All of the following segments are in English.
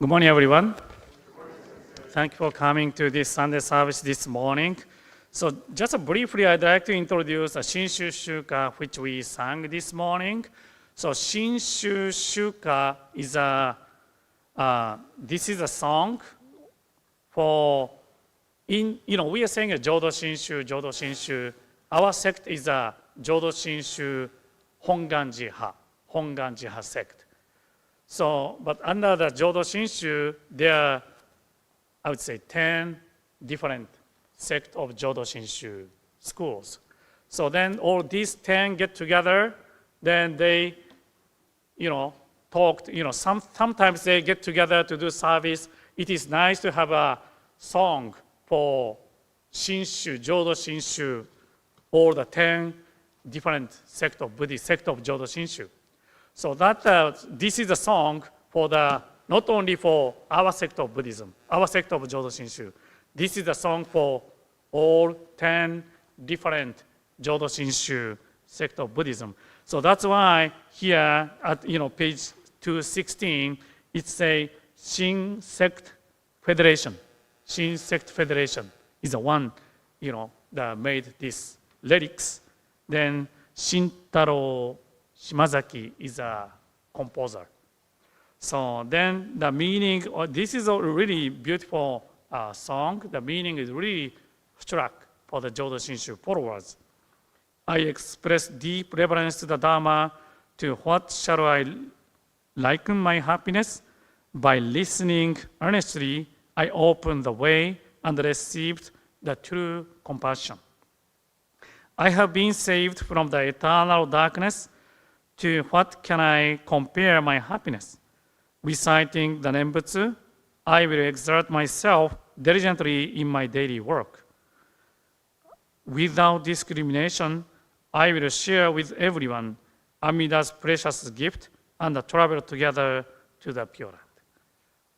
Good morning, everyone. Thank you for coming to this Sunday service this morning. So just briefly, I'd like to introduce a Shinshu Shuka, which we sang this morning. So Shinshu Shuka is this is a song for, we are saying a Jodo Shinshu. Our sect is a Jodo Shinshu Honganji-ha sect. So, but under the Jodo Shinshu, there are, I would say, 10 different sects of Jodo Shinshu schools. So then all these 10 get together, then they, talked, sometimes they get together to do service. It is nice to have a song for Shinshu, Jodo Shinshu, all the 10 different sect of Buddhist, sect of Jodo Shinshu. So that this is a song for not only for our sect of Buddhism, our sect of Jodo Shinshu. This is a song for all 10 different Jodo Shinshu sect of Buddhism. So that's why here at page 216, it's a Shin Sect Federation. Shin Sect Federation is the one that made these lyrics. Then Shintaro Shimazaki is a composer. So then the meaning, this is a really beautiful song. The meaning is really struck for the Jodo Shinshu followers. I express deep reverence to the Dharma. To what shall I liken my happiness? By listening earnestly, I opened the way and received the true compassion. I have been saved from the eternal darkness. To what can I compare my happiness? Reciting the Nembutsu, I will exert myself diligently in my daily work. Without discrimination, I will share with everyone Amida's precious gift and travel together to the Pure Land.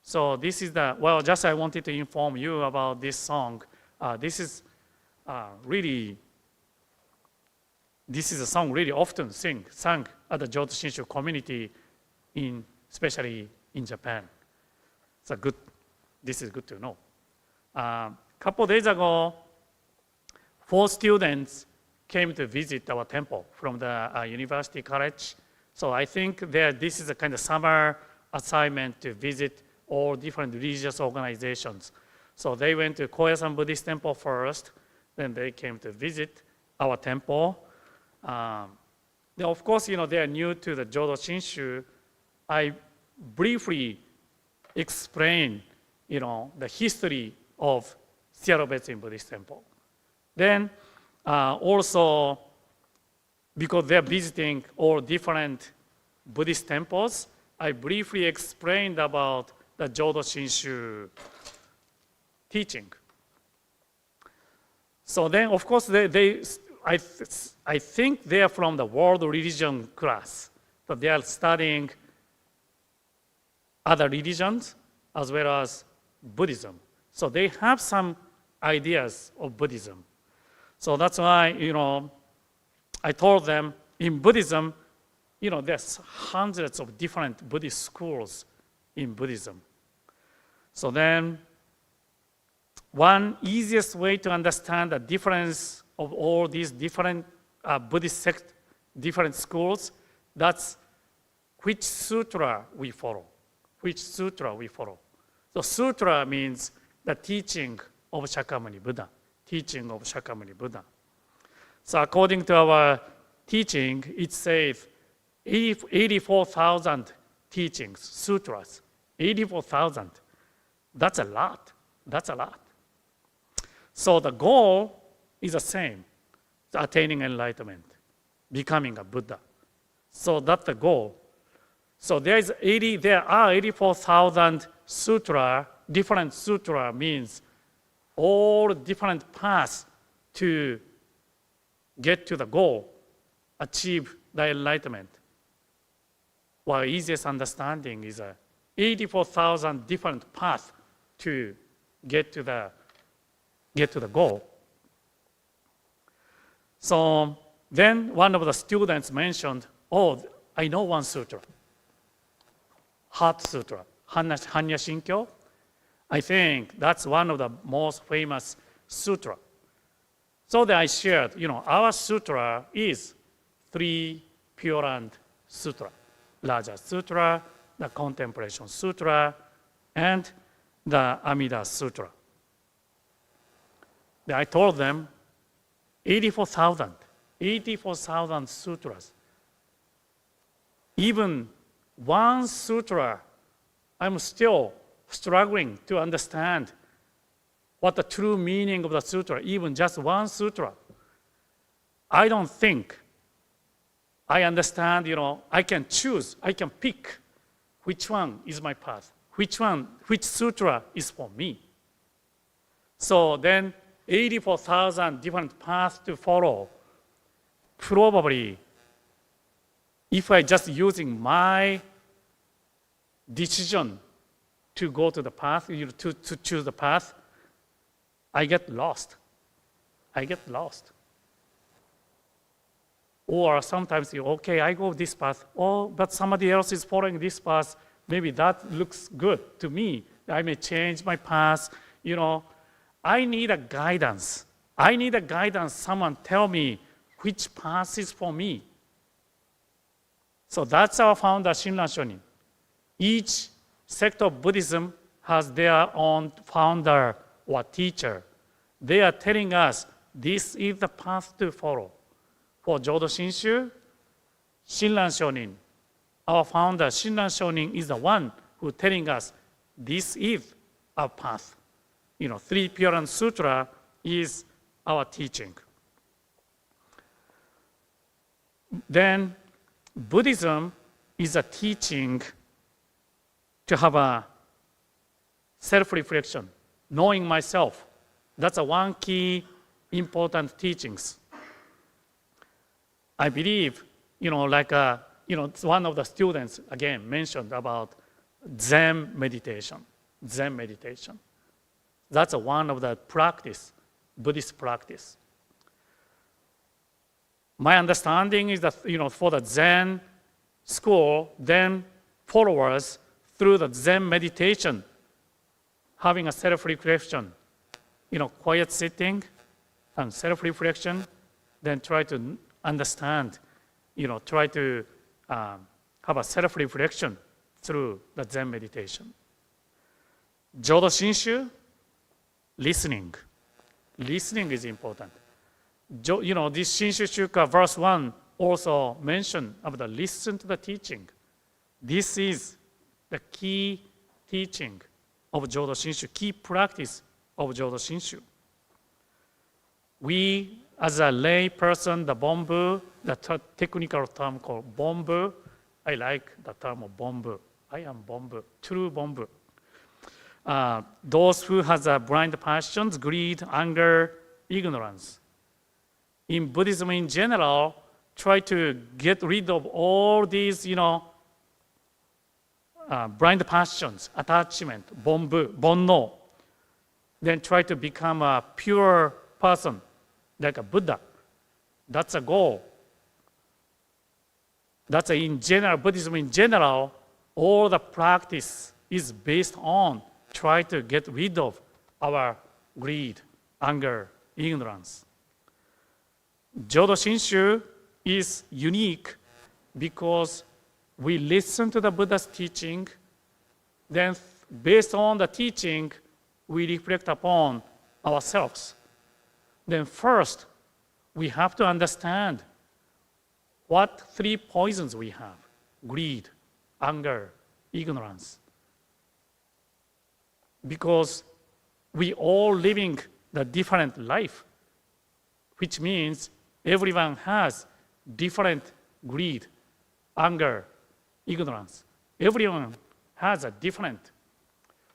So this is I wanted to inform you about this song. This is a song really often sung at the Jodo Shinshu community, especially in Japan. This is good to know. A couple days ago, 4 students came to visit our temple from the university college. So I think this is a kind of summer assignment to visit all different religious organizations. So they went to Koyasan Buddhist temple first, then they came to visit our temple. Of course, they are new to the Jodo Shinshu. I briefly explain, the history of Seattle Betsuin Buddhist Temple. Then also, because they're visiting all different Buddhist temples, I briefly explained about the Jodo Shinshu teaching. So then, of course, I think they are from the world religion class, but they are studying other religions as well as Buddhism. So they have some ideas of Buddhism. So that's why, I told them in Buddhism, there's hundreds of different Buddhist schools in Buddhism. So then one easiest way to understand the difference of all these different Buddhist sects, different schools, that's which sutra we follow. Which sutra we follow. So sutra means the teaching of Shakyamuni Buddha. Teaching of Shakyamuni Buddha. So according to our teaching, it says 84,000 teachings, sutras. 84,000. That's a lot. That's a lot. So the goal is the same, attaining enlightenment, becoming a Buddha. So that's the goal. So there are 84,000 sutra. Different sutra means all different paths to get to the goal, achieve the enlightenment. While easiest understanding is 84,000 different paths to get to the goal. So then one of the students mentioned, I know one sutra. Heart Sutra. Hanya Shinkyo. I think that's one of the most famous sutra. So that I shared, our sutra is 3 Pure Land Sutra. Raja Sutra, the Contemplation Sutra, and the Amida Sutra. Then I told them 84,000 sutras. Even one sutra, I'm still struggling to understand what the true meaning of the sutra, even just one sutra. I don't think I understand, I can choose, I can pick which one is my path, which sutra is for me. So then 84,000 different paths to follow. Probably, if I just using my decision to go to the path, to choose the path, I get lost. Or sometimes okay, I go this path, but somebody else is following this path. Maybe that looks good to me. I may change my path. I need a guidance. Someone tell me which path is for me. So that's our founder, Shinran Shonin. Each sect of Buddhism has their own founder or teacher. They are telling us this is the path to follow. For Jodo Shinshu, Shinran Shonin, our founder, Shinran Shonin, is the one who telling us this is our path. 3 Pure Land Sutra is our teaching. Then Buddhism is a teaching to have a self-reflection, knowing myself. That's one key important teachings. I believe, one of the students, again, mentioned about Zen meditation. That's one of the Buddhist practice. My understanding is that, for the Zen school, then followers, through the Zen meditation, having a self-reflection, quiet sitting and self-reflection, then try to understand, try to have a self-reflection through the Zen meditation. Jodo Shinshu, listening. Listening is important. This Shinshu Shuka verse 1 also mentioned about the listen to the teaching. This is the key teaching of Jodo Shinshu, key practice of Jodo Shinshu. We, as a lay person, the Bonbu, the technical term called Bonbu, I like the term of Bonbu. I am Bonbu, true Bonbu. Those who has blind passions, greed, anger, ignorance. In Buddhism in general, try to get rid of all these, blind passions, attachment, bonno. Then try to become a pure person, like a Buddha. That's a goal. That's in general, Buddhism in general, all the practice is based on try to get rid of our greed, anger, ignorance. Jodo Shinshu is unique because we listen to the Buddha's teaching, then based on the teaching, we reflect upon ourselves. Then first, we have to understand what 3 poisons we have: greed, anger, ignorance. Because we all living the different life, which means everyone has different greed, anger, ignorance. Everyone has a different.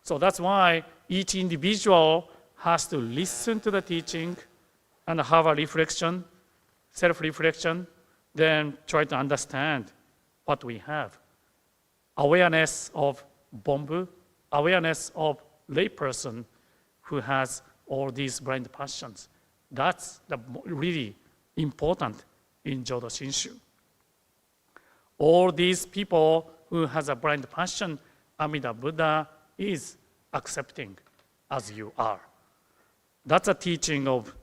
So that's why each individual has to listen to the teaching and have a reflection, self-reflection, then try to understand what we have. Awareness of Bonbu, awareness of layperson who has all these blind passions. That's really important in Jodo Shinshu. All these people who has a blind passion Amida Buddha is accepting as you are. That's a teaching of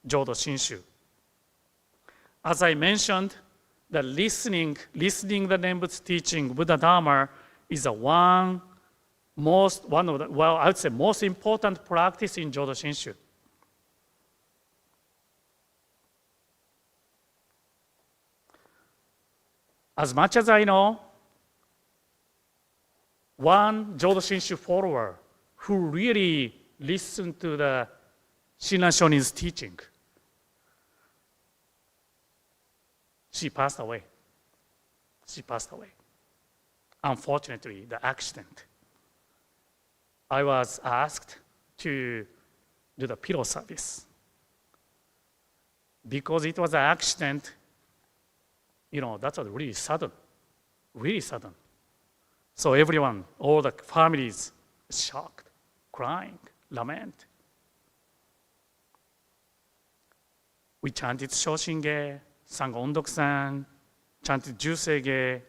Jodo Shinshu. As I mentioned, the listening the Nembutsu teaching, Buddha Dharma, is one of the, well, I would say most important practice in Jodo Shinshu. As much as I know, one Jodo Shinshu follower who really listened to the Shinran Shonin's teaching, she passed away. She passed away. Unfortunately, the accident. I was asked to do the pillow service. Because it was an accident, that was really sudden. Really sudden. So everyone, all the families, shocked, crying, lament. We chanted Shoshinge, sang Ondoksan, chanted Jusege.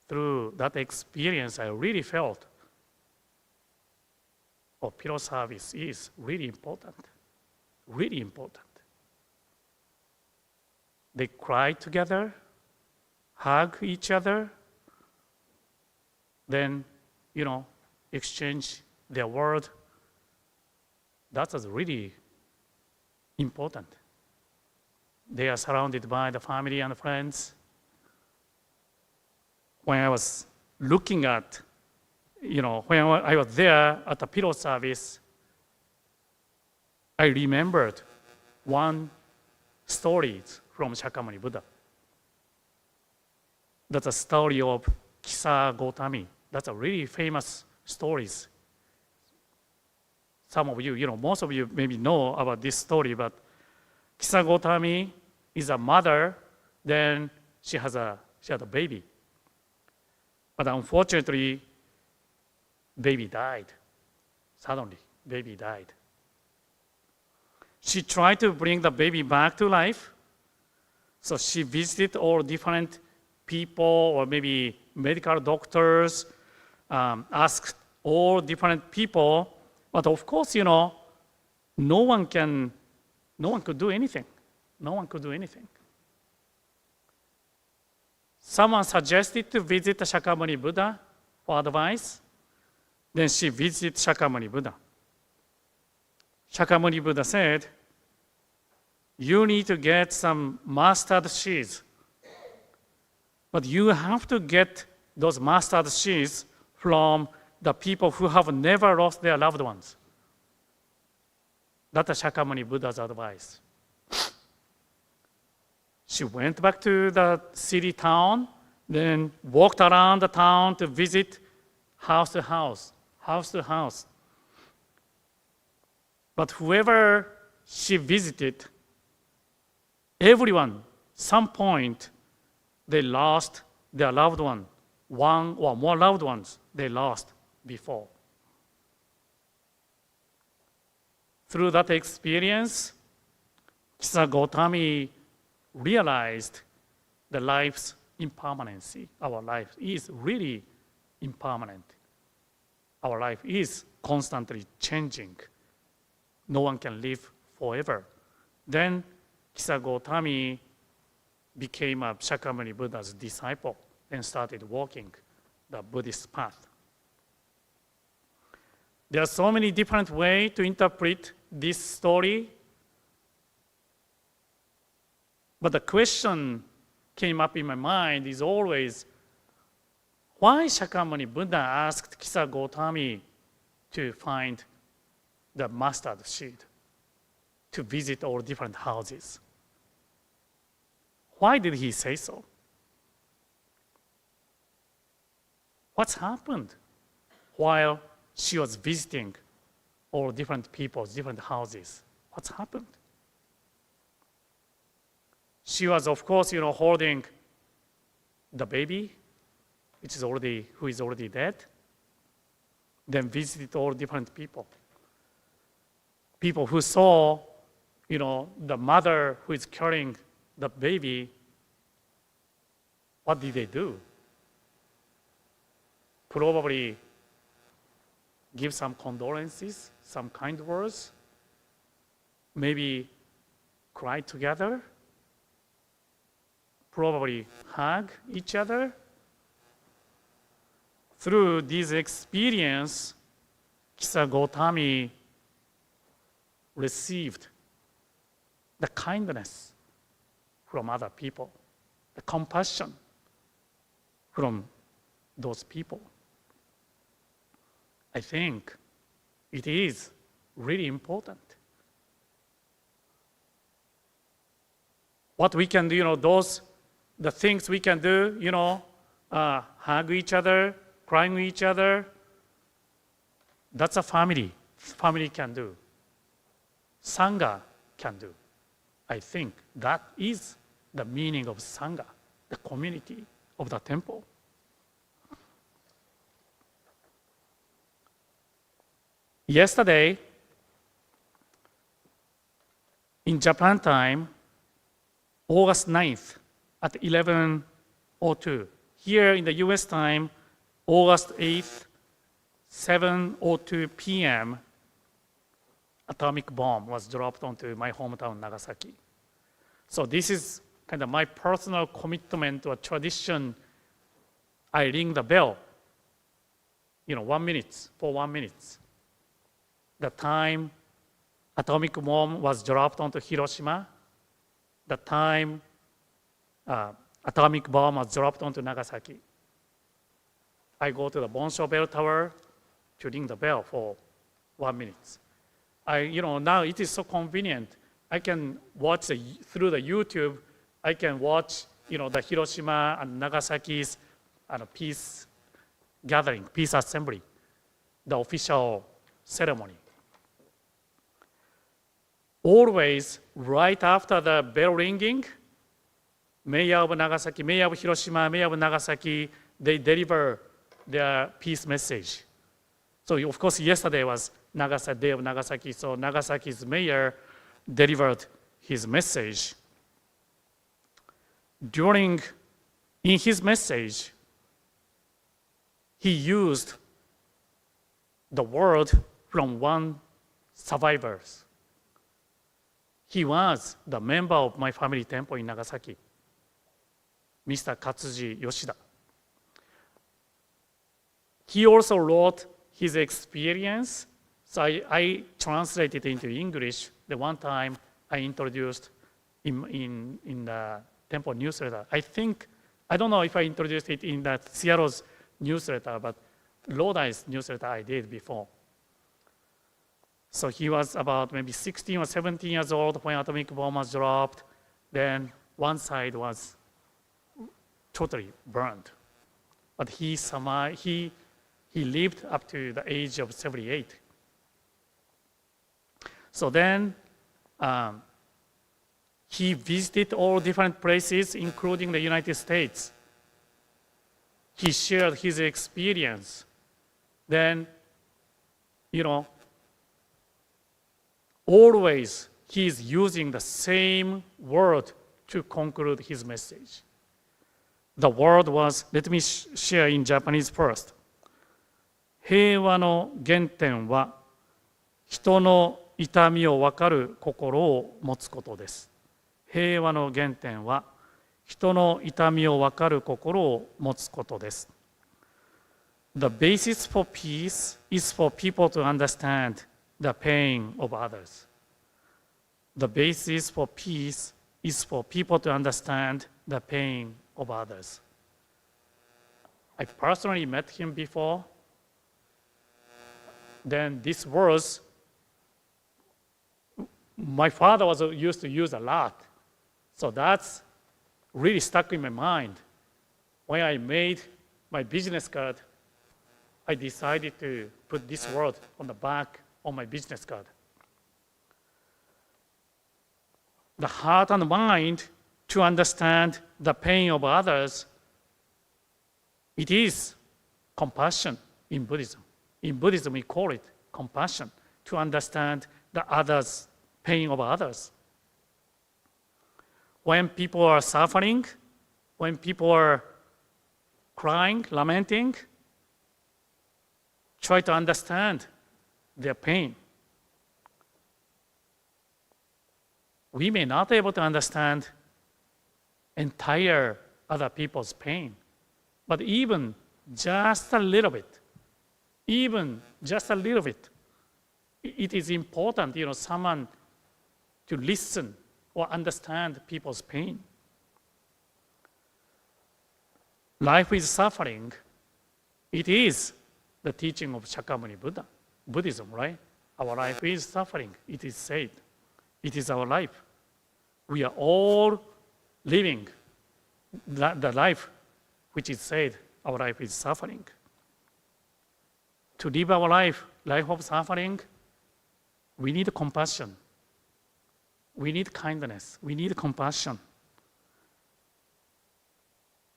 Through that experience, I really felt pillow service is really important. Really important. They cry together, hug each other, then, exchange their word. That was really important. They are surrounded by the family and friends. When I was looking at, when I was there at the pillow service, I remembered one story from Shakyamuni Buddha. That's a story of Kisa Gotami. That's a really famous stories. Some of you, most of you maybe know about this story, but Kisa Gotami is a mother, then she had a baby. But unfortunately, baby died. Suddenly, baby died. She tried to bring the baby back to life. So she visited all different people or maybe medical doctors, asked all different people. But of course, no one could do anything. No one could do anything. Someone suggested to visit Shakyamuni Buddha for advice. Then she visited Shakyamuni Buddha. Shakyamuni Buddha said, you need to get some mustard seeds. But you have to get those mustard seeds from the people who have never lost their loved ones. That's Shakyamuni Buddha's advice. She went back to the city town, then walked around the town to visit house to house. But whoever she visited, everyone, some point, they lost their loved one. One or more loved ones they lost before. Through that experience, Kisa Gotami realized the life's impermanency. Our life is really impermanent. Our life is constantly changing. No one can live forever. Then Kisa Gotami became a Shakyamuni Buddha's disciple and started walking the Buddhist path. There are so many different ways to interpret this story. But the question came up in my mind is always, why Shakyamuni Buddha asked Kisa Gotami to find the mustard seed, to visit all different houses? Why did he say so? What's happened while she was visiting all different people's different houses? What's happened? She was, of course, holding the baby, who is already dead. Then visited all different people. People who saw, the mother who is carrying the baby. What did they do? probably give some condolences, some kind words, maybe cry together, probably hug each other. Through this experience, Kisa Gotami received the kindness from other people, the compassion from those people. I think it is really important. What we can do, the things we can do, hug each other, crying with each other, that's a family. Family can do. Sangha can do. I think that is the meaning of Sangha, the community of the temple. Yesterday, in Japan time, August 9th at 11:02. Here in the US time, August 8th, 7:02 p.m., atomic bomb was dropped onto my hometown, Nagasaki. So this is kind of my personal commitment to a tradition. I ring the bell, 1 minute, for 1 minute. The time atomic bomb was dropped onto Hiroshima, the time atomic bomb was dropped onto Nagasaki. I go to the Bonsho Bell Tower to ring the bell for 1 minute. Now it is so convenient. I can watch through the YouTube. I can watch, the Hiroshima and Nagasaki's peace gathering, peace assembly, the official ceremony. Always, right after the bell ringing, Mayor of Nagasaki, Mayor of Hiroshima, Mayor of Nagasaki, they deliver their peace message. So, of course, yesterday was Day of Nagasaki, so Nagasaki's mayor delivered his message. In his message, he used the word from one survivor. He was the member of my family temple in Nagasaki, Mr. Katsuji Yoshida. He also wrote his experience, so I translated it into English. The one time I introduced in the temple newsletter. I don't know if I introduced it in that Seattle's newsletter, but Lodi's newsletter I did before. So he was about maybe 16 or 17 years old when atomic bomb was dropped. Then one side was totally burned. But he lived up to the age of 78. So then he visited all different places, including the United States. He shared his experience. Then, always he is using the same word to conclude his message. The word was, let me share in Japanese first. 平和の原点は人の痛みを分かる心を持つことです。平和の原点は人の痛みを分かる心を持つことです。The basis for peace is for people to understand the pain of others. The basis for peace is for people to understand the pain of others. I personally met him before. Then these words, my father was used to use a lot. So that's really stuck in my mind. When I made my business card, I decided to put this word on the back of my business card. The heart and mind to understand the pain of others, it is compassion in Buddhism. In Buddhism, we call it compassion, to understand the others' pain of others. When people are suffering, when people are crying, lamenting, try to understand their pain. We may not be able to understand entire other people's pain, but even just a little bit, it is important, someone to listen or understand people's pain. Life is suffering. It is the teaching of Shakyamuni Buddhism, right? Our life is suffering. It is said. It is our life. We are all living the life which is said our life is suffering. To live our life of suffering, we need compassion. We need kindness. We need compassion.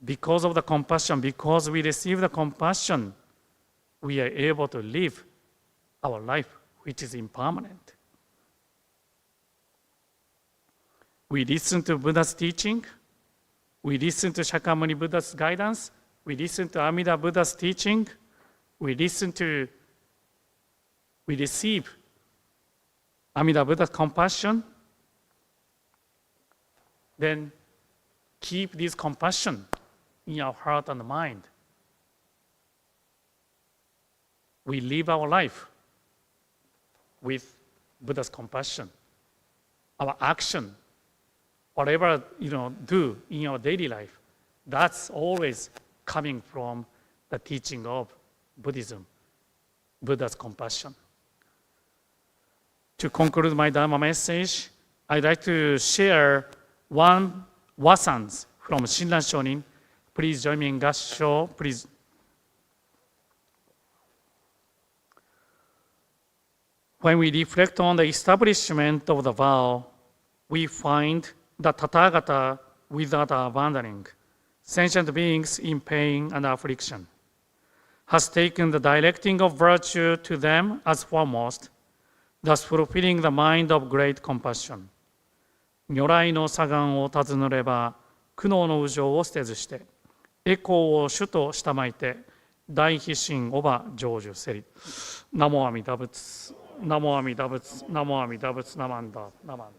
Because of the compassion, because we receive the compassion, we are able to live our life, which is impermanent. We listen to Buddha's teaching. We listen to Shakyamuni Buddha's guidance. We listen to Amida Buddha's teaching. We receive Amida Buddha's compassion. Then keep this compassion in our heart and mind. We live our life with Buddha's compassion. Our action, whatever do in our daily life, that's always coming from the teaching of Buddhism, Buddha's compassion. To conclude my Dharma message, I'd like to share one wasans from Shinran Shonin. Please join me in Gassho, please. When we reflect on the establishment of the vow, we find the Tathagata without abandoning sentient beings in pain and affliction, has taken the directing of virtue to them as foremost, thus fulfilling the mind of great compassion. 如来の左岸を尋ねれば、苦悩の無常を捨てずして、栄光を主としたまいて、大悲心をば成就せり。ナモ阿弥陀仏、ナモ阿弥陀仏、ナモ阿弥陀仏、ナマンダ、ナマンダ。